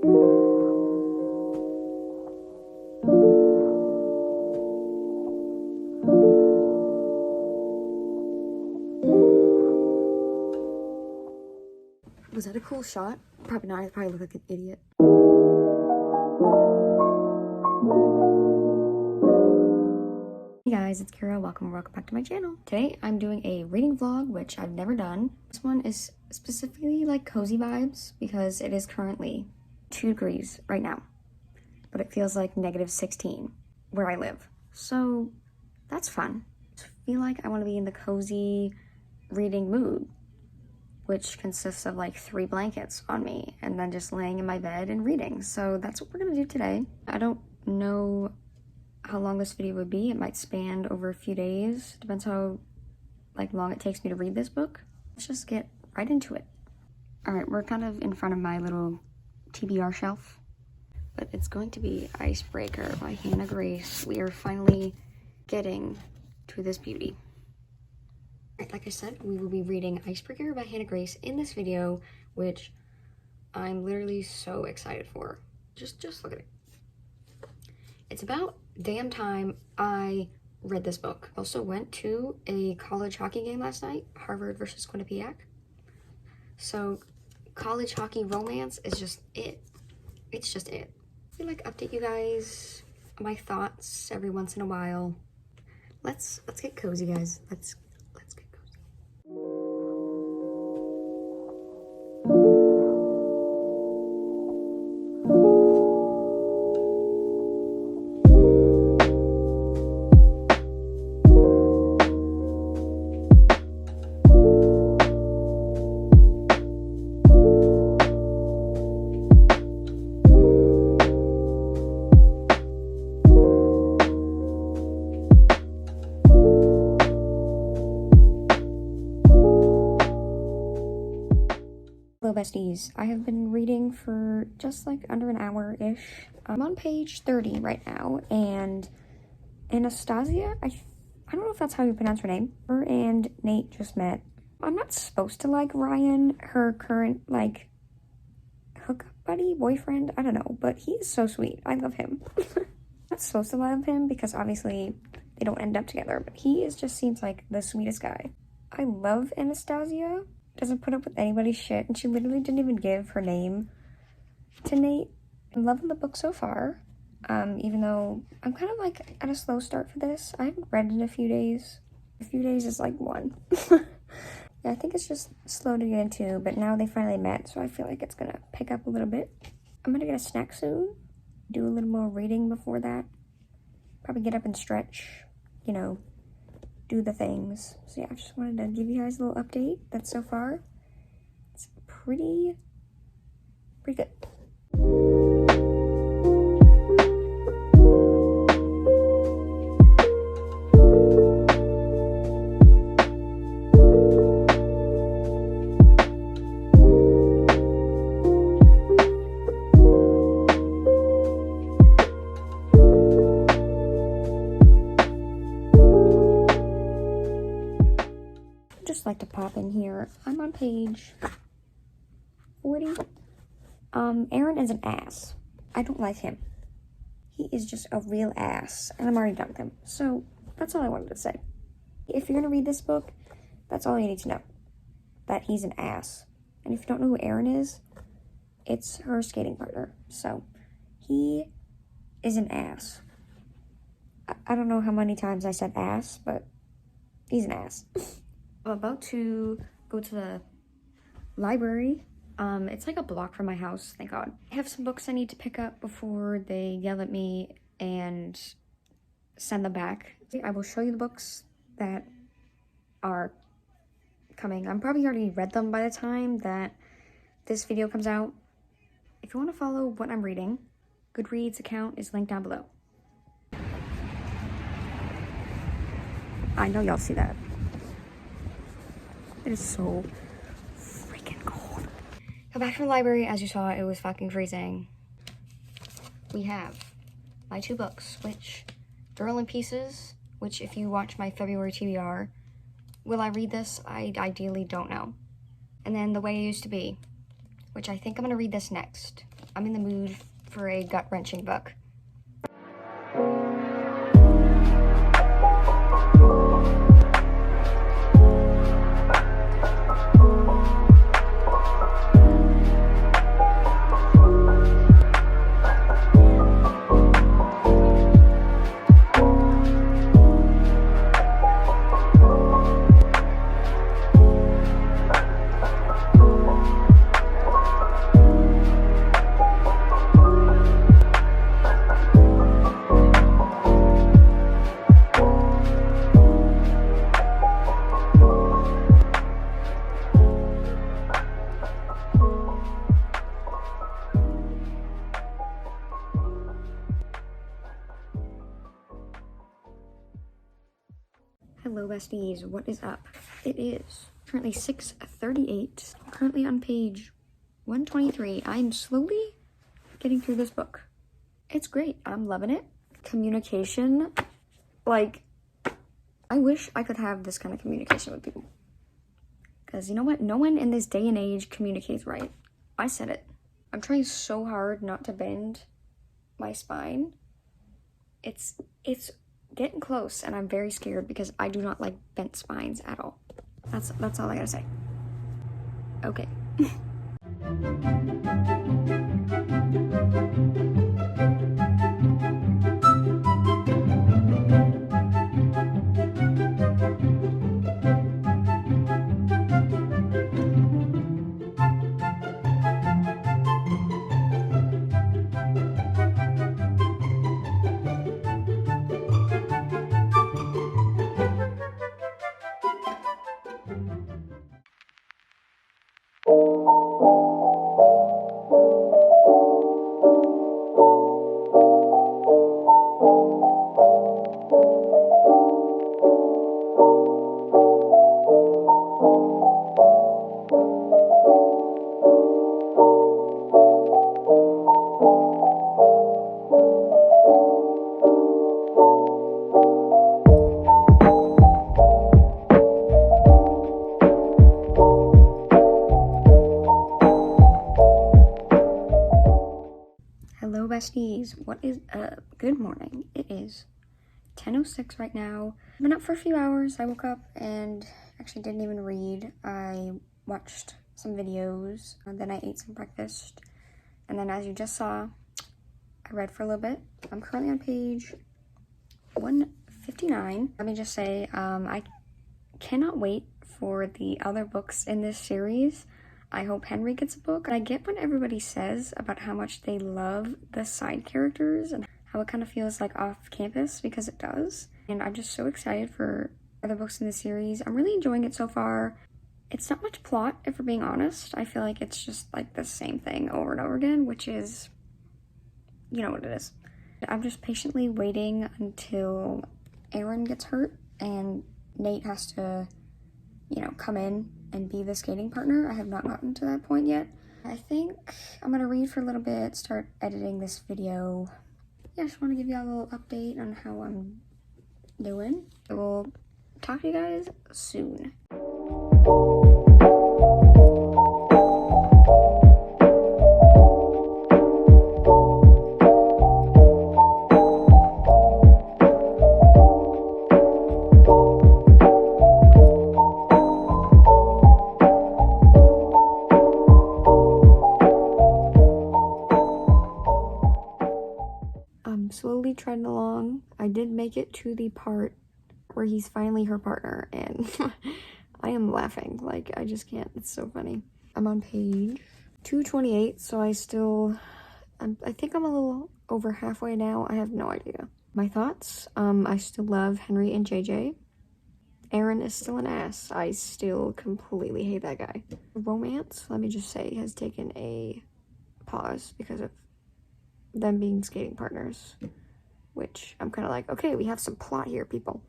Was that a cool shot? Probably not. I probably look like an idiot. Hey guys, it's Kira. Welcome back to my channel. Today I'm doing a reading vlog, which I've never done. This one is specifically like cozy vibes because it is currently 2 degrees right now, but it feels like -16 where I live. So that's fun. I feel like I want to be in the cozy reading mood, which consists of like 3 blankets on me and then just laying in my bed and reading. So that's what we're gonna do today. I don't know how long this video would be. It might span over a few days. Depends how long it takes me to read this book. Let's just get right into it. All right, we're kind of in front of my little TBR shelf, but it's going to be Icebreaker by Hannah Grace. We are finally getting to this beauty. Right, like I said, we will be reading Icebreaker by Hannah Grace in this video, which I'm literally so excited for. Just look at it. It's about damn time I read this book. Also went to a college hockey game last night, Harvard versus Quinnipiac. So college hockey romance is just it. It's just it. I feel like update you guys my thoughts every once in a while. Let's get cozy, guys. Let's get cozy. Hello besties, I have been reading for just like under an hour-ish. I'm on page 30 right now, and Anastasia, I don't know if that's how you pronounce her name, her and Nate just met. I'm not supposed to like Ryan, her current like hookup buddy, boyfriend, I don't know, but he is so sweet. I love him. I'm not supposed to love him because obviously they don't end up together, but he just seems like the sweetest guy. I love Anastasia. Doesn't put up with anybody's shit, and she literally didn't even give her name to Nate. I'm loving the book so far, even though I'm kind of like at a slow start for this. I haven't read in a few days. A few days is like 1. Yeah, I think it's just slow to get into, but now they finally met, so I feel like it's gonna pick up a little bit. I'm gonna get a snack soon, do a little more reading before that, probably get up and stretch, you know, do the things. So yeah, I just wanted to give you guys a little update. That's so far, it's pretty good. Just like to pop in here. I'm on page 40. Aaron is an ass. I don't like him. He is just a real ass, and I'm already done with him. So that's all I wanted to say. If you're gonna read this book, that's all you need to know. That he's an ass. And if you don't know who Aaron is, it's her skating partner. So he is an ass. I don't know how many times I said ass, but he's an ass. I'm about to go to the library. It's like a block from my house, thank God. I have some books I need to pick up before they yell at me and send them back. I will show you the books that are coming. I'm probably already read them by the time that this video comes out. If you want to follow what I'm reading, Goodreads account is linked down below. I know y'all see that. It is so freaking cold. Come back from the library. As you saw, it was fucking freezing. We have my 2 books, which Girl in Pieces, which if you watch my February TBR, will I read this? I ideally don't know. And then The Way I Used to Be, which I think I'm gonna read this next. I'm in the mood for a gut-wrenching book. Hello besties, what is up? It is currently 6:38. I'm currently on page 123. I'm slowly getting through this book. It's great. I'm loving it. Communication, like, I wish I could have this kind of communication with people. Because you know what? No one in this day and age communicates right. I said it. I'm trying so hard not to bend my spine. It's getting close, and I'm very scared because I do not like bent spines at all. That's all I gotta say. Okay. Hello besties, what is up? Good morning. It is 10:06 right now. I've been up for a few hours. I woke up and actually didn't even read. I watched some videos, and then I ate some breakfast, and then as you just saw, I read for a little bit. I'm currently on page 159. Let me just say, I cannot wait for the other books in this series. I hope Henry gets a book. I get what everybody says about how much they love the side characters and how it kind of feels like off campus, because it does. And I'm just so excited for other books in the series. I'm really enjoying it so far. It's not much plot, if we're being honest. I feel like it's just like the same thing over and over again, which is, you know what it is. I'm just patiently waiting until Aaron gets hurt and Nate has to, you know, come in and be the skating partner. I have not gotten to that point yet. I think I'm gonna read for a little bit, start editing this video. Yeah, I just want to give you all a little update on how I'm doing. I will talk to you guys soon. Slowly treading along. I did make it to the part where he's finally her partner, and I am laughing. Like, I just can't. It's so funny. I'm on page 228, so I think I'm a little over halfway now. I have no idea. My thoughts, I still love Henry and JJ. Aaron is still an ass. I still completely hate that guy. Romance, let me just say, has taken a pause because of them being skating partners, which I'm kind of like, okay, we have some plot here, people.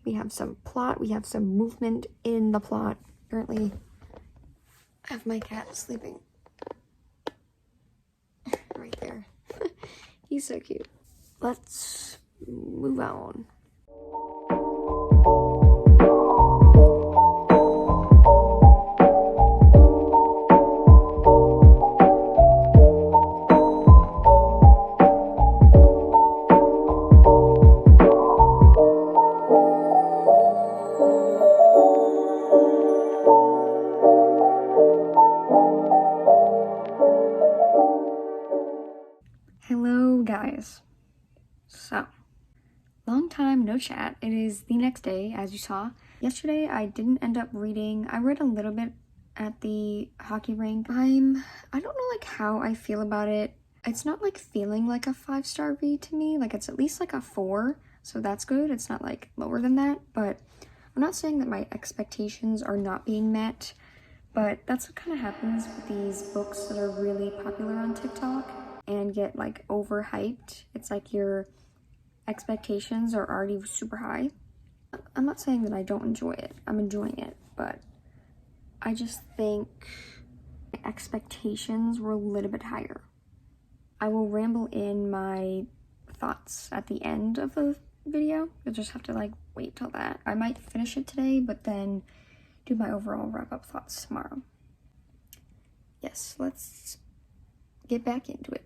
We have some plot, we have some movement in the plot. Currently, I have my cat sleeping right there. He's so cute. Let's move on. no chat. It is the next day, as you saw. Yesterday, I didn't end up reading. I read a little bit at the hockey rink. I don't know like how I feel about it. It's not like feeling like a 5-star read to me. Like it's at least like a 4, so that's good. It's not like lower than that, but I'm not saying that my expectations are not being met, but that's what kind of happens with these books that are really popular on TikTok and get like overhyped. It's like your expectations are already super high. I'm not saying that I don't enjoy it. I'm enjoying it, but I just think my expectations were a little bit higher. I will ramble in my thoughts at the end of the video. You'll just have to like wait till that. I might finish it today, but then do my overall wrap-up thoughts tomorrow. Yes, let's get back into it.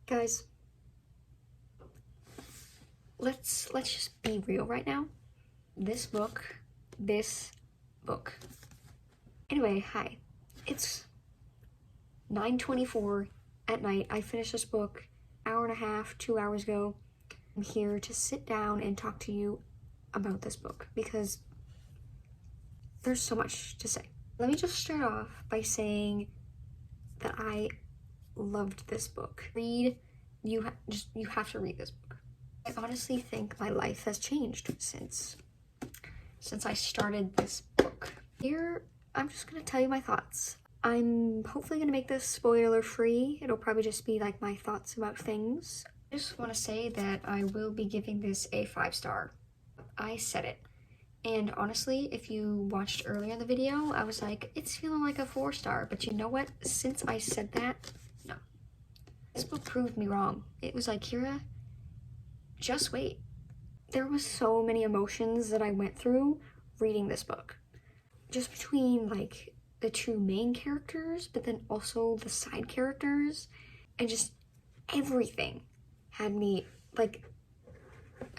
Guys, let's just be real right now. This book. Anyway, hi. It's 9:24 at night. I finished this book hour and a half, 2 hours ago. I'm here to sit down and talk to you about this book because there's so much to say. Let me just start off by saying that I loved this book. You have to read this book. I honestly think my life has changed since I started this book. Here, I'm just gonna tell you my thoughts. I'm hopefully gonna make this spoiler free. It'll probably just be like my thoughts about things. I just want to say that I will be giving this a 5-star. I said it. And honestly, if you watched earlier in the video, I was like, it's feeling like a 4-star. But you know what? Since I said that, no. This book proved me wrong. It was like, Keira, just wait. There was so many emotions that I went through reading this book. Just between like the 2 main characters, but then also the side characters, and just everything had me like,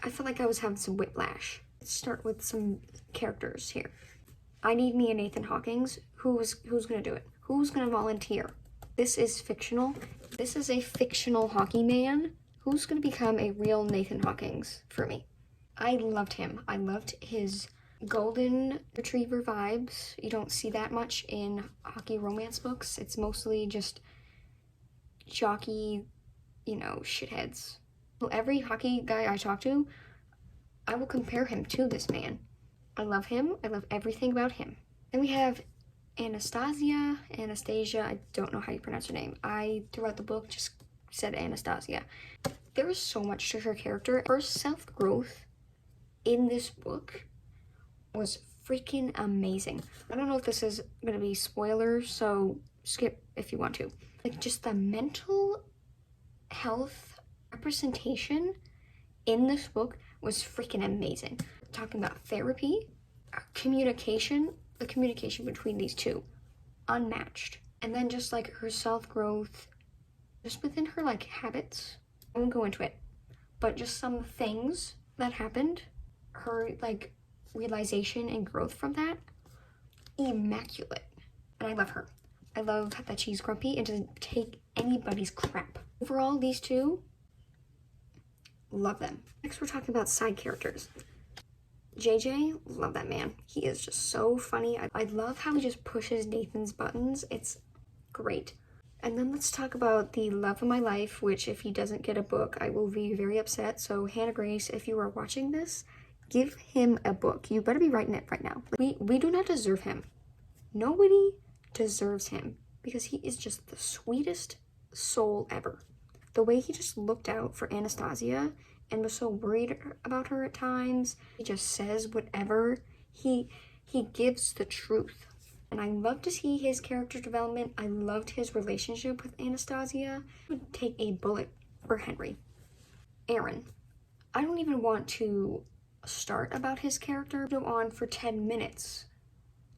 I felt like I was having some whiplash. Let's start with some characters here. I need me a Nathan Hawkins. Who's gonna do it? Who's gonna volunteer? This is fictional. This is a fictional hockey man. Who's gonna become a real Nathan Hawkins for me? I loved him. I loved his golden retriever vibes. You don't see that much in hockey romance books. It's mostly just jockey, shitheads. So every hockey guy I talk to, I will compare him to this man. I love him. I love everything about him. Then we have Anastasia, I don't know how you pronounce her name. I, throughout the book, just said Anastasia. There is so much to her character. Her self-growth in this book was freaking amazing. I don't know if this is going to be spoilers, so skip if you want to. Like, just the mental health representation in this book was freaking amazing. Talking about therapy, communication, the communication between these two, unmatched. And then just like her self-growth, just within her like habits. I won't go into it, but just some things that happened. Her like realization and growth from that, immaculate. And I love her. I love that she's grumpy and doesn't take anybody's crap. Overall, these two, love them. Next, we're talking about side characters. JJ, love that man. He is just so funny. I love how he just pushes Nathan's buttons. It's great. And then let's talk about the love of my life, which if he doesn't get a book, I will be very upset. So Hannah Grace, if you are watching this, give him a book. You better be writing it right now. We do not deserve him. Nobody deserves him because he is just the sweetest soul ever. The way he just looked out for Anastasia and was so worried about her at times. He just says whatever. He gives the truth. And I love to see his character development. I loved his relationship with Anastasia. I would take a bullet for Henry. Aaron. I don't even want to start about his character. Go on for 10 minutes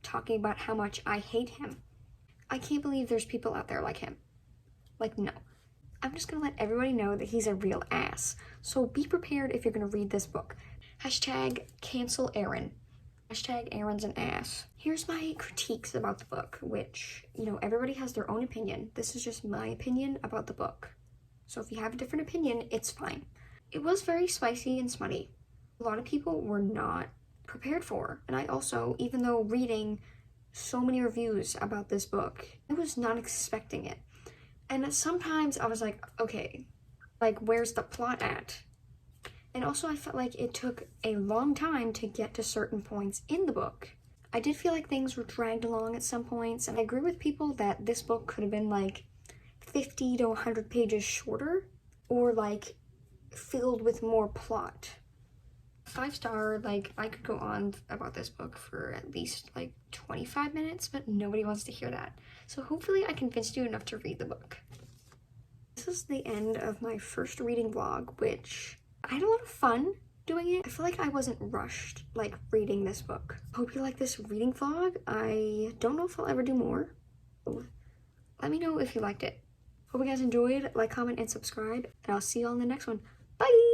talking about how much I hate him. I can't believe there's people out there like him. Like, no. I'm just gonna let everybody know that he's a real ass. So be prepared if you're gonna read this book. Hashtag cancel Aaron. Hashtag Aaron's an ass. Here's my critiques about the book, which, you know, everybody has their own opinion. This is just my opinion about the book. So if you have a different opinion, it's fine. It was very spicy and smutty. A lot of people were not prepared for. And I also, even though reading so many reviews about this book, I was not expecting it. And sometimes I was like, okay, like, where's the plot at? And also I felt like it took a long time to get to certain points in the book. I did feel like things were dragged along at some points, and I agree with people that this book could have been like 50 to 100 pages shorter, or like filled with more plot. 5-star, like, I could go on about this book for at least like 25 minutes, but nobody wants to hear that. So hopefully I convinced you enough to read the book. This is the end of my first reading vlog, which I had a lot of fun doing it. I feel like I wasn't rushed, like, reading this book. Hope you like this reading vlog. I don't know if I'll ever do more. Let me know if you liked it. Hope you guys enjoyed. Like, comment, and subscribe, and I'll see you all in the next one. Bye!